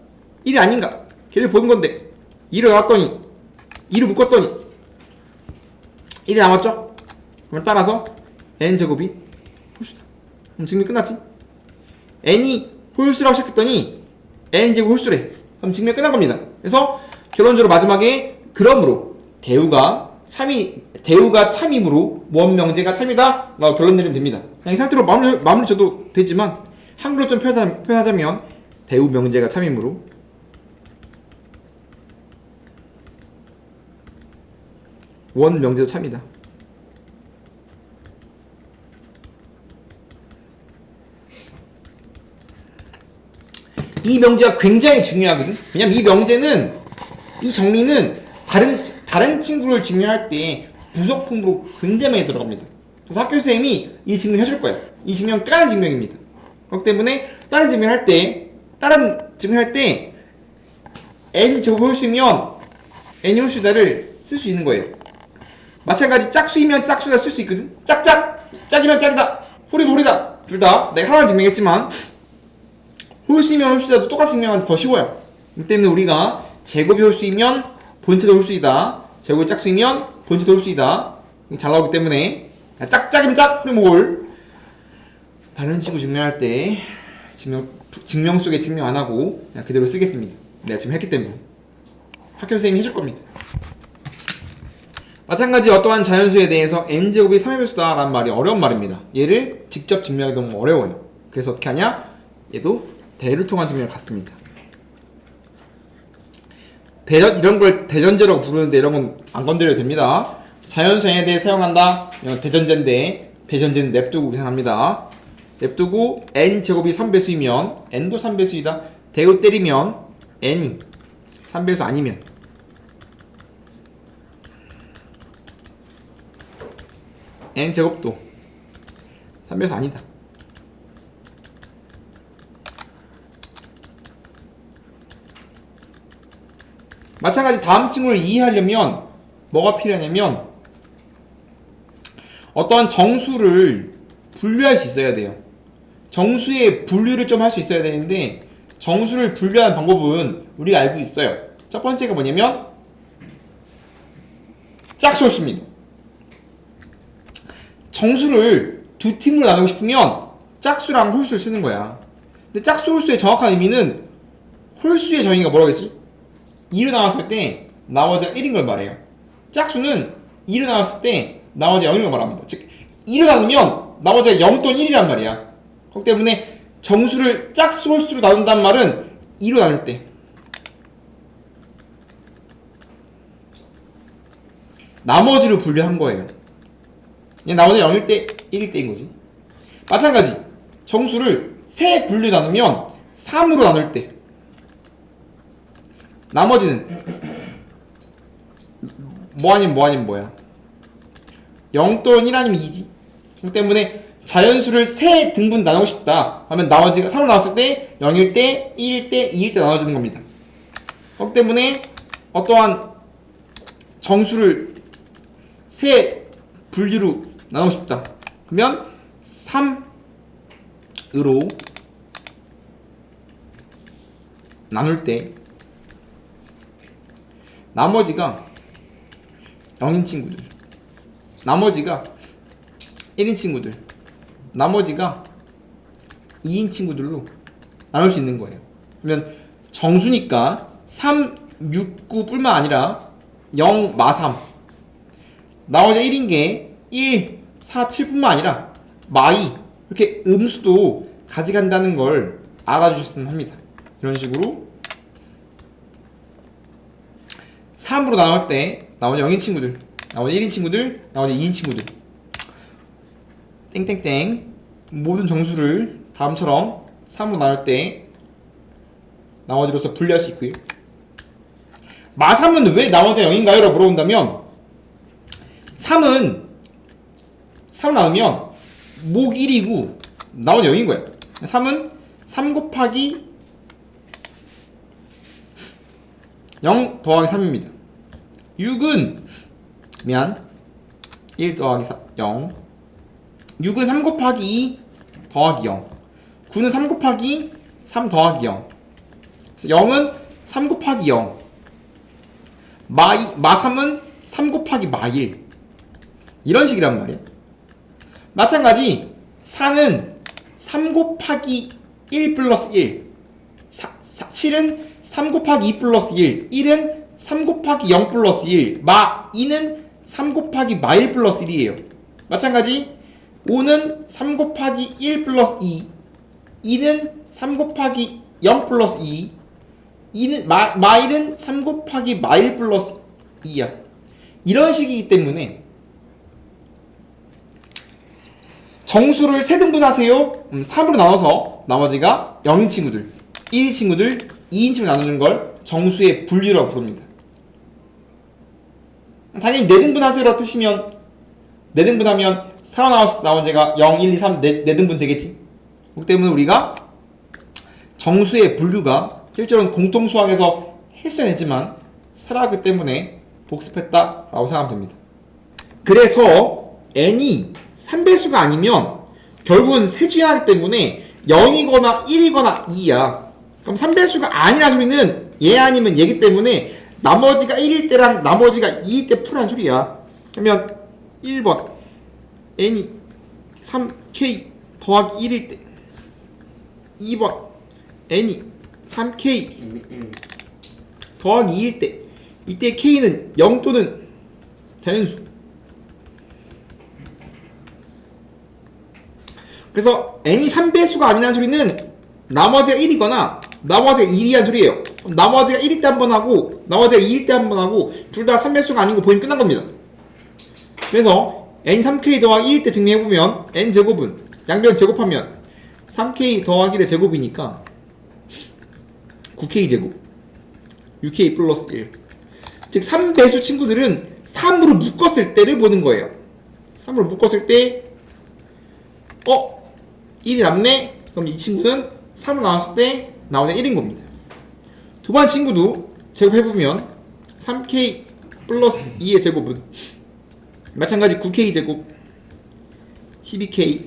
1이 아닌가 걔를 보는 건데 2를 나왔더니 2를 묶었더니 1이 남았죠? 그럼 따라서 n제곱이 홀수다. 그럼 증명 끝났지? n이 홀수라고 시작했더니 n제곱 홀수래. 그럼 증명 끝난 겁니다. 그래서 결론적으로 마지막에 그러므로 대우가 참이므로 무언 명제가 참이다 라고 결론 내리면 됩니다. 그냥 이 상태로 마무리 쳐도 되지만 한글로 좀 표현하자면 대우 명제가 참이므로 원 명제도 참이다. 이 명제가 굉장히 중요하거든. 왜냐면 이 명제는 이 정리는 다른 친구를 증명할 때 부속품으로 굉장히 많이 들어갑니다. 그래서 학교 선생님이 이 증명 해줄 거예요. 이 증명 까는 증명입니다. 그렇기 때문에 다른 증명할 때 n 제곱 홀수면 n이 홀수다를 쓸 수 있는 거예요. 마찬가지 짝수이면 짝수다 쓸 수 있거든. 짝이면 짝이다. 홀이면 홀이다. 둘 다 내가 하나만 증명했지만 홀수이면 홀수다도 똑같이 증명하는데 더 쉬워요. 그렇기 때문에 우리가 제곱이 홀수이면 본체도 홀수이다. 제곱이 짝수이면 본체도 홀수이다. 잘 나오기 때문에 짝이면 짝, 그럼 홀. 다른 친구 증명할 때 증명 속에 증명 안 하고 그냥 그대로 쓰겠습니다. 내가 지금 했기 때문에 학교 선생님이 해줄 겁니다. 마찬가지 어떠한 자연수에 대해서 n제곱이 3의 배수다 라는 말이 어려운 말입니다. 얘를 직접 증명하기 너무 어려워요. 그래서 어떻게 하냐? 얘도 대를 통한 증명을 갖습니다. 이런 걸 대전제라고 부르는데 이런 건 안 건드려도 됩니다. 자연수 n에 대해 사용한다. 이건 대전제인데 대전제는 냅두고 계산합니다. 냅두고 n제곱이 3배수이면 n도 3배수이다. 대우 때리면 n이 3배수 아니면 n제곱도 3배수 아니다. 마찬가지 다음 친구를 이해하려면 뭐가 필요하냐면 어떠한 정수를 분류할 수 있어야 돼요. 정수의 분류를 좀 할 수 있어야 되는데 정수를 분류하는 방법은 우리가 알고 있어요. 첫 번째가 뭐냐면 짝수홀수입니다. 정수를 두 팀으로 나누고 싶으면 짝수랑 홀수를 쓰는 거야. 근데 짝수 홀수의 정확한 의미는 홀수의 정의가 뭐라고 했지? 2로 나왔을 때 나머지가 1인 걸 말해요. 짝수는 2로 나왔을 때 나머지가 0인 걸 말합니다. 즉 2로 나누면 나머지가 0 또는 1이란 말이야. 그렇기 때문에 정수를 짝수 홀수로 나눈다는 말은 2로 나눌 때 나머지로 분류한 거예요. 그냥 나머지 0일 때 1일 때인 거지. 마찬가지 정수를 세 분류 나누면 3으로 나눌 때 나머지는 뭐 아니면 뭐 아니면 뭐야? 0 또는 1 아니면 2지. 그렇기 때문에 자연수를 세 등분 나누고 싶다 하면 나머지가 3으로 나왔을 때 0일 때, 1일 때, 2일 때 나눠지는 겁니다. 그렇기 때문에 어떠한 정수를 세 분류로 나누고 싶다 그러면 3으로 나눌 때 나머지가 0인 친구들, 나머지가 1인 친구들, 나머지가 2인 친구들로 나눌 수 있는 거예요. 그러면 정수니까 3, 6, 9 뿐만 아니라 0, 마 3 나머지 1인 게 1, 4, 7 뿐만 아니라 마 2 이렇게 음수도 가져간다는 걸 알아주셨으면 합니다. 이런 식으로 3으로 나눌 때 나머지 0인 친구들, 나머지 1인 친구들, 나머지 2인 친구들 땡땡땡 모든 정수를 다음처럼 3으로 나눌 때 나머지로서 분리할 수 있고요. 마 3은 왜 나머지가 0인가요? 라고 물어본다면 3은 3 나누면 목 1이고 나머지 0인 거야. 3은 3 곱하기 0 더하기 3입니다. 6은 1 더하기 0 6은 3 곱하기 2 더하기 0 9는 3 곱하기 3 더하기 0 0은 3 곱하기 0 마 3은 3 곱하기 마 1 이런 식이란 말이야. 마찬가지 4는 3 곱하기 1 플러스 1 7은 3 곱하기 2 플러스 1 1은 3 곱하기 0 플러스 1 마 2는 3 곱하기 마 1 플러스 1이에요. 마찬가지 5는 3 곱하기 1 플러스 2 2는 3 곱하기 0 플러스 2 2는 마 1은 3 곱하기 마 1 플러스 2야. 이런 식이기 때문에 정수를 세 등분하세요. 3으로 나눠서 나머지가 0인 친구들, 1인 친구들, 2인 친구 나누는 걸 정수의 분류라고 부릅니다. 당연히 4등분하세요라고 뜨시면 4등분하면 살아나올 나머지가 0, 1, 2, 3 4등분 되겠지. 그렇기 때문에 우리가 정수의 분류가 실제로는 공통수학에서 했어야 했지만 살아왔기 때문에 복습했다라고 생각하면 됩니다. 그래서 n이 3배수가 아니면 결국은 세 중에 하나이기 때문에 0이거나 1이거나 2야. 그럼 3배수가 아니라는 소리는 얘 아니면 얘기 때문에 나머지가 1일 때랑 나머지가 2일 때 풀란 소리야. 그러면 1번 n이 3k 더하기 1일 때 2번 n이 3k 더하기 2일 때 이때 k는 0 또는 자연수. 그래서 n이 3배수가 아니라는 소리는 나머지가 1이거나 나머지가 1이란 소리예요. 나머지가 1일 때 한 번 하고 나머지가 2일 때 한 번 하고 둘 다 3배수가 아닌 거 보이면 끝난 겁니다. 그래서 n이 3k 더하기 1일 때 증명해보면 n제곱은 양변 제곱하면 3k 더하기 1의 제곱이니까 9k 제곱 6k 플러스 1 즉 3배수 친구들은 3으로 묶었을 때를 보는 거예요. 3으로 묶었을 때 1이 남네? 그럼 이 친구는 3으로 나왔을 때 나오는 1인 겁니다. 두 번째 친구도 제곱해보면 3k 플러스 2의 제곱은 마찬가지 9k 제곱 12k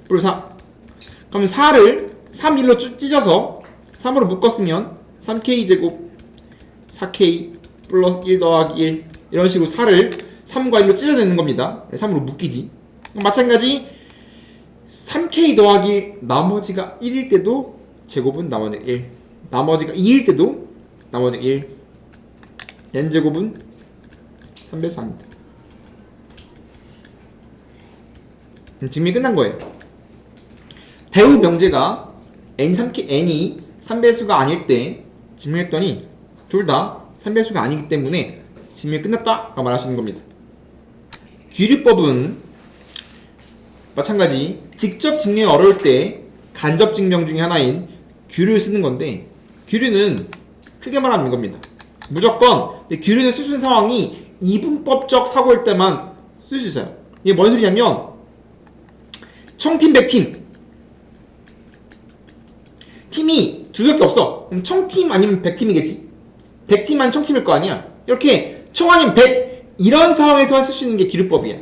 플러스 4. 그럼 4를 3, 1로 찢어서 3으로 묶었으면 3k 제곱 4k 플러스 1 더하기 1 이런 식으로 4를 3과 1로 찢어내는 겁니다. 3으로 묶이지. 마찬가지 3k 더하기 나머지가 1일 때도 제곱은 나머지 1, 나머지가 2일 때도 나머지 1, n제곱은 3배수 4입니다. 증명이 끝난 거예요. 대우 명제가 n이 3배수가 아닐 때 증명했더니 둘 다 3배수가 아니기 때문에 증명이 끝났다 라고 말할 수 있는 겁니다. 귀류법은 마찬가지 직접 증명이 어려울 때 간접 증명 중에 하나인 귀류를 쓰는 건데, 귀류는 크게 말하면 이겁니다. 무조건 귀류를 쓸 수 있는 상황이 이분법적 사고일 때만 쓸 수 있어요. 이게 뭔 소리냐면 청팀, 백팀 팀이 두 개밖에 없어. 그럼 청팀 아니면 백팀이겠지. 백팀 아니면 청팀일 거 아니야. 이렇게 청 아니면 백 이런 상황에서만 쓸 수 있는 게 귀류법이야.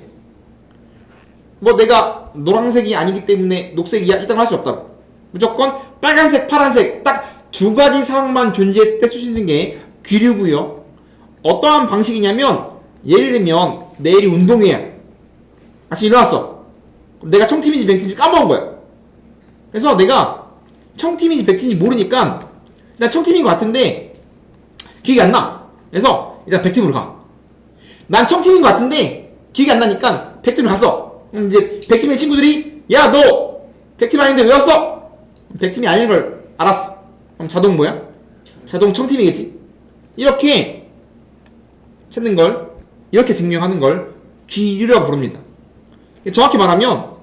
뭐 내가 노란색이 아니기 때문에 녹색이야 이딴 거 할 수 없다고. 무조건 빨간색, 파란색 딱 두 가지 상황만 존재했을 때 쓸 수 있는 게 귀류고요. 어떠한 방식이냐면 예를 들면 내일이 운동회야. 아침 일어났어. 그럼 내가 청팀인지 백팀인지 까먹은 거야. 그래서 내가 청팀인지 백팀인지 모르니까 난 청팀인 것 같은데 기억이 안 나. 그래서 일단 백팀으로 가. 난 청팀인 것 같은데 기억이 안 나니까 백팀으로 갔어. 그럼 이제 백팀의 친구들이 야 너 백팀 아닌데 왜 왔어? 백팀이 아닌 걸 알았어. 그럼 자동 뭐야? 자동 청팀이겠지? 이렇게 찾는 걸, 이렇게 증명하는 걸 귀류라고 부릅니다. 정확히 말하면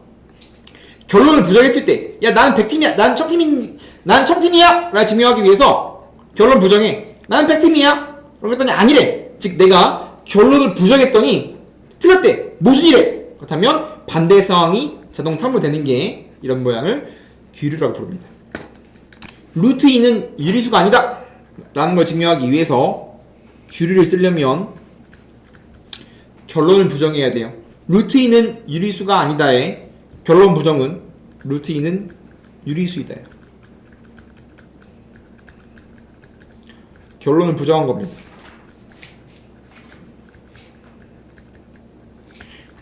결론을 부정했을 때 야 나는 백팀이야, 난 청팀이야 라고 증명하기 위해서 결론 부정해. 나는 백팀이야 그러고 했더니 아니래. 즉 내가 결론을 부정했더니 틀렸대. 무슨 일에? 그렇다면 반대 상황이 자동 탐구되는 게 이런 모양을 귀류라고 부릅니다. 루트 2는 유리수가 아니다 라는 걸 증명하기 위해서 귀류를 쓰려면 결론을 부정해야 돼요. 루트 2는 유리수가 아니다의 결론 부정은 루트 2는 유리수이다. 결론을 부정한 겁니다.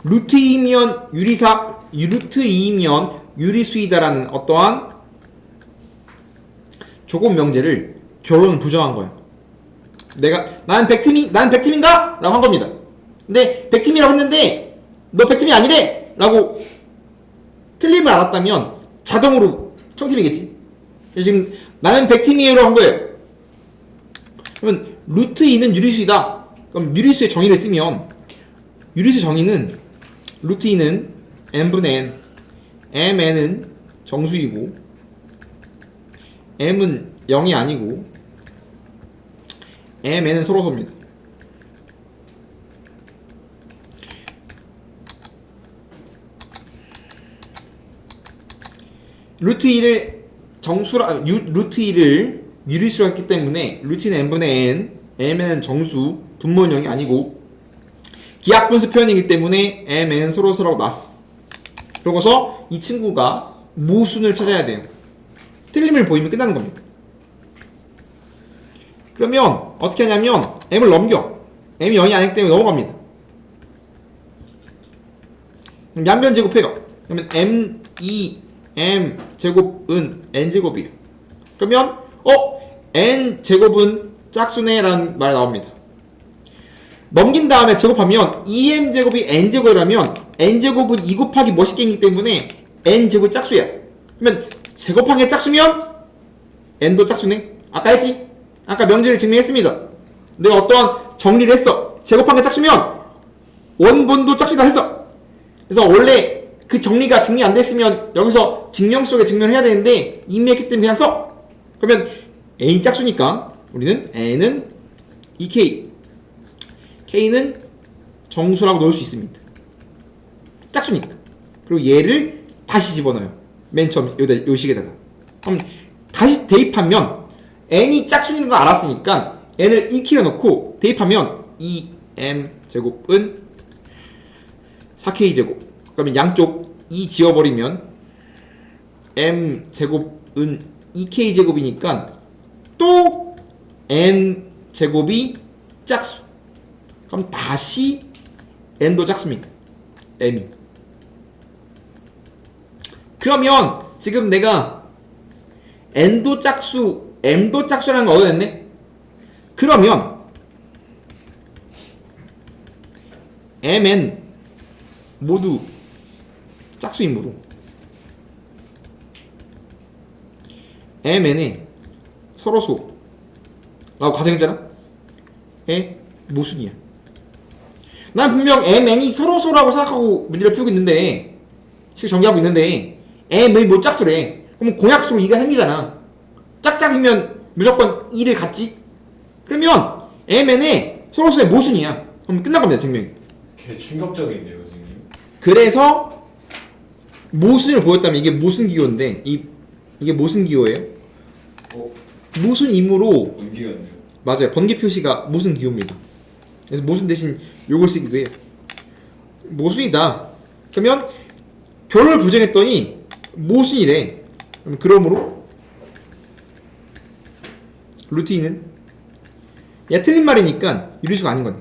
루트 2면 루트 2면 유리수이다라는 어떠한 조건 명제를 결론을 부정한 거야. 나는 백팀인가? 라고 한 겁니다. 근데 백팀이라고 했는데 너 백팀이 아니래! 라고 틀림을 알았다면 자동으로 청팀이겠지. 지금 나는 백팀이에요 한 거예요. 그러면 루트 2는 유리수이다. 그럼 유리수의 정의를 쓰면 유리수 정의는 루트 2는 n분의 n, mn은 정수이고 m은 0이 아니고 mn은 서로소입니다. 루트 2를 루트 2를 유리수로 했기 때문에 루트는 n분의 n, mn은 정수, 분모는 0이 아니고 기하분수 표현이기 때문에 mn 서로서라고 나왔어. 그러고서 이 친구가 모순을 찾아야 돼요. 틀림을 보이면 끝나는 겁니다. 그러면 어떻게 하냐면 m을 넘겨. m이 0이 아니기 때문에 넘어갑니다. 그럼 양변 제곱해요. 그러면 m 제곱은 n제곱이에요. 그러면 n제곱은 짝수네 라는 말이 나옵니다. 넘긴 다음에 제곱하면 2m제곱이 n제곱이라면 n제곱은 2 곱하기 뭐십 개이기 때문에 n제곱 짝수야. 그러면 제곱한 게 짝수면 n도 짝수네. 아까 했지? 아까 명제를 증명했습니다. 내가 어떠한 정리를 했어. 제곱한 게 짝수면 원본도 짝수다 했어. 그래서 원래 그 정리가 증명 안 됐으면 여기서 증명 속에 증명을 해야 되는데 이미 했기 때문에 그냥 써. 그러면 n 짝수니까 우리는 n은 2k, k는 정수라고 넣을 수 있습니다. 짝수니까. 그리고 얘를 다시 집어넣어요. 맨 처음 요 식에다가. 그럼 다시 대입하면 n이 짝수인 걸 알았으니까 n을 2k로 넣고 대입하면 2m 제곱은 4k 제곱. 그러면 양쪽 2 지워버리면 m 제곱은 2k 제곱이니까 또 n 제곱이 짝수. 그럼 다시 n도 짝수입니다. m이. 그러면 지금 내가 n도 짝수, m도 짝수라는 걸 얻어냈네? 그러면 mn 모두 짝수이므로 mn의 서로소라고 가정했잖아? 의 모순이야. 난 분명 mn이 서로소라고 생각하고 문제를 풀고 있는데 실 정리하고 있는데 mn이 뭐 짝수래. 그럼 공약수로 2가 생기잖아. 짝짝이면 무조건 2를 갖지? 그러면 mn의 서로소의 모순이야. 그럼 끝난 겁니다, 증명이. 개 충격적인데요, 선생님. 그래서 모순을 보였다면 이게 모순 기호인데 이게 모순 기호예요? 모순이므로 분기였네요. 맞아요. 번개 표시가 모순 기호입니다. 그래서 모순 대신 요걸 쓰기도 해요. 모순이다. 그러면 결론을 부정했더니 모순이래. 그러므로 루트 2는 얘 틀린 말이니까 유리수가 아닌 거네.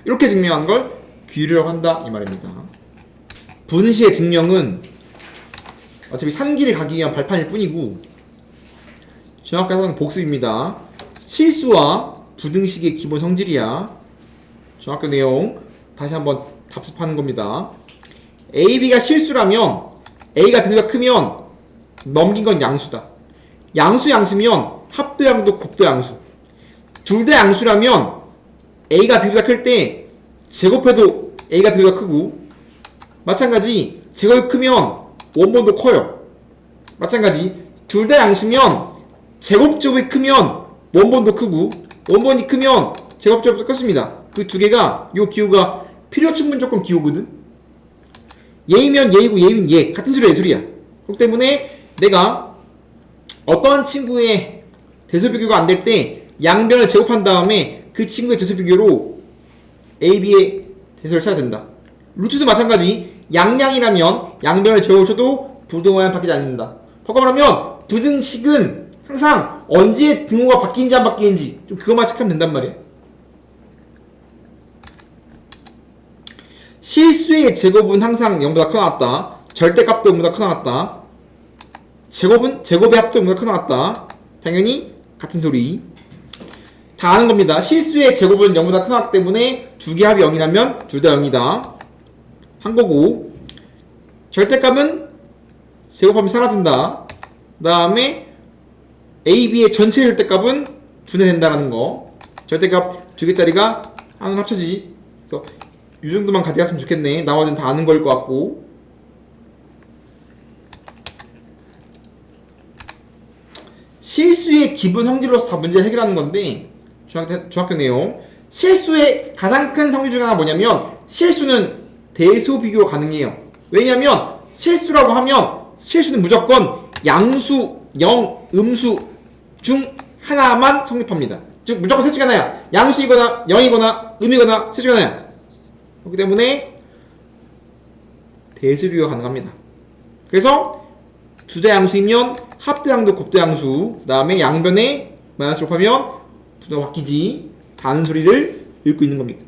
이렇게 증명한 걸 귀류라고 한다 이 말입니다. 분시의 증명은 어차피 3기를 가기 위한 발판일 뿐이고 중학교에서는 복습입니다. 실수와 부등식의 기본 성질이야. 중학교 내용 다시 한번 답습하는 겁니다. A, B가 실수라면 A가 B보다 크면 넘긴 건 양수다. 양수면 합도양수, 곱도양수. 둘 다 양수라면 A가 B보다 클 때 제곱해도 A가 B보다 크고 마찬가지 제곱이 크면 원본도 커요. 마찬가지 둘 다 양수면 제곱제곱이 크면 원본도 크고 원본이 크면 제곱제곱도 컸습니다. 그 두 개가 요 기호가 필요충분 조건 기호거든. 얘이면 얘이고 얘이면 얘 같은 소리야 소리야. 그렇기 때문에 내가 어떤 친구의 대소비교가 안 될 때 양변을 제곱한 다음에 그 친구의 대소비교로 A, B의 대소를 찾아야 된다. 루트도 마찬가지. 양양이라면 양변을 제곱쳐도 부등호가 바뀌지 않는다. 바꿔말하면 부등식은 항상 언제 등호가 바뀌는지 안 바뀌는지 좀 그것만 체크하면 된단 말이야. 실수의 제곱은 항상 0보다 커 나왔다. 절대값도 0보다 커 나왔다. 제곱은 제곱의 합도 0보다 커 나왔다. 당연히 같은 소리. 다 아는 겁니다. 실수의 제곱은 0보다 커 나왔기 때문에 두 개 합이 0이라면 둘 다 0이다. 한 거고 절대값은 제곱하면 사라진다. 그 다음에 A, B의 전체 절대값은 분해된다라는 거. 절대값 두 개짜리가 하나 합쳐지지. 그래서 이 정도만 가져갔으면 좋겠네. 나머지는 다 아는 거일 것 같고. 실수의 기본 성질로서 다 문제를 해결하는 건데 중학교 내용. 실수의 가장 큰 성질 중 하나 뭐냐면 실수는 대소 비교 가능해요. 왜냐면 실수라고 하면 실수는 무조건 양수, 영, 음수 중 하나만 성립합니다. 즉 무조건 셋 중에 하나야. 양수이거나 영이거나 음이거나 셋 중에 하나야. 그렇기 때문에 대소 비교가 가능합니다. 그래서 두 대 양수이면 합대양도 곱대양수, 그 다음에 양변에 마이너스로 곱하면 분호가 바뀌지. 다는 소리를 읽고 있는 겁니다.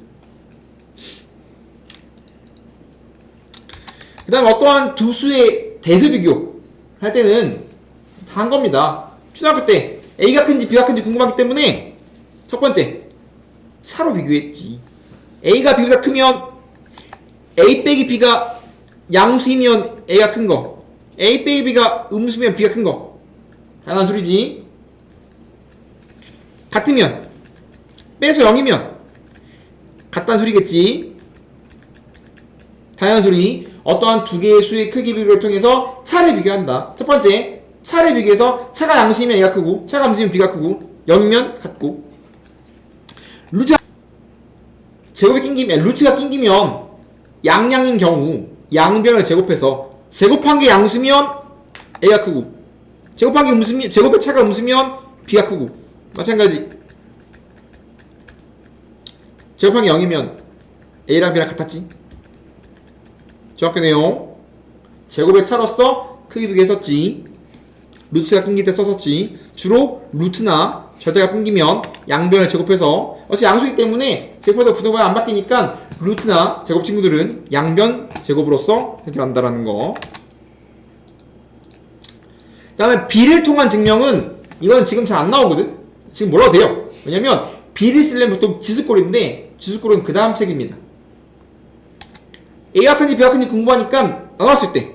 그 다음 어떠한 두 수의 대수 비교 할 때는 다 한 겁니다. 초등학교 때 A가 큰지 B가 큰지 궁금하기 때문에 첫 번째 차로 비교했지. A가 B보다 크면 A 빼기 B가 양수이면 A가 큰 거, A 빼기 B가 음수면 B가 큰 거. 당연한 소리지. 같으면 빼서 0이면 같다는 소리겠지. 당연한 소리. 어떠한 두 개의 수의 크기 비교를 통해서 차를 비교한다. 첫 번째, 차를 비교해서 차가 양수이면 A가 크고 차가 음수이면 B가 크고 0이면 같고 루트 제곱이 낑기면 루트가 낑기면 양양인 경우 양변을 제곱해서 제곱한 게 양수면 a가 크고 제곱한 게 음수면 제곱의 차가 음수면 b가 크고 마찬가지 제곱한 게 0이면 a랑 b랑 같았지. 정확하네요. 제곱의 차로서 크기 비교 했었지. 루트가 끊길 때 썼었지. 주로 루트나 절대가 끊기면 양변을 제곱해서 어차피 양수이기 때문에 제곱해도 부등호가 안 바뀌니까 루트나 제곱 친구들은 양변 제곱으로서 해결한다라는 거. 그 다음에 b를 통한 증명은 이건 지금 잘 안 나오거든. 지금 몰라도 돼요. 왜냐면 b를 쓰려면 보통 지수꼴인데 지수꼴은 그 다음 책입니다. A가 큰지 B가 큰지 궁금하니까 나눴을 때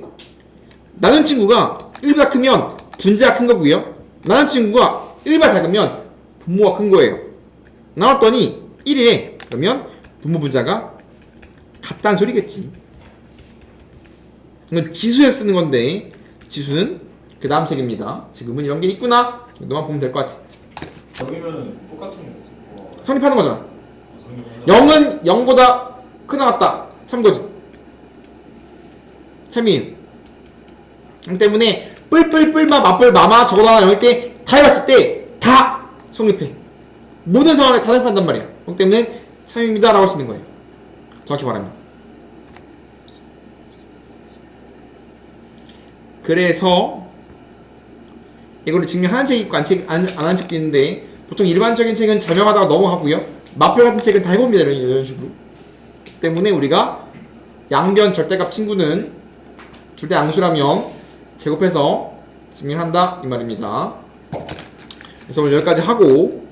나눈 친구가 1보다 크면 분자가 큰 거고요. 나눈 친구가 1보다 작으면 분모가 큰 거예요. 나눴더니 1이래. 그러면 분모 분자가 같다는 소리겠지. 이건 지수에 쓰는 건데 지수는 그 다음 책입니다. 지금은 이런 게 있구나 정도만 보면 될 것 같아. 여기면은 똑같은 거. 성립하는 거잖아. 0은 0보다 크다 같다 참고지. 참이에요. 그렇기 때문에 뿔뿔뿔마 맞뿔 마마 저거다 이럴 때 다 해봤을 때 다 성립해. 모든 상황에 다 성립한단 말이야. 그렇기 때문에 참입니다 라고 할 수 있는 거예요. 정확히 말하면. 그래서 이거를 증명하는 책이 있고 안 하는 책도 있는데 보통 일반적인 책은 자명하다가 넘어가고요. 마플 같은 책은 다 해봅니다. 이런 식으로. 때문에 우리가 양변 절대값 친구는 둘 다 양수라면 제곱해서 증명한다 이 말입니다. 그래서 오늘 여기까지 하고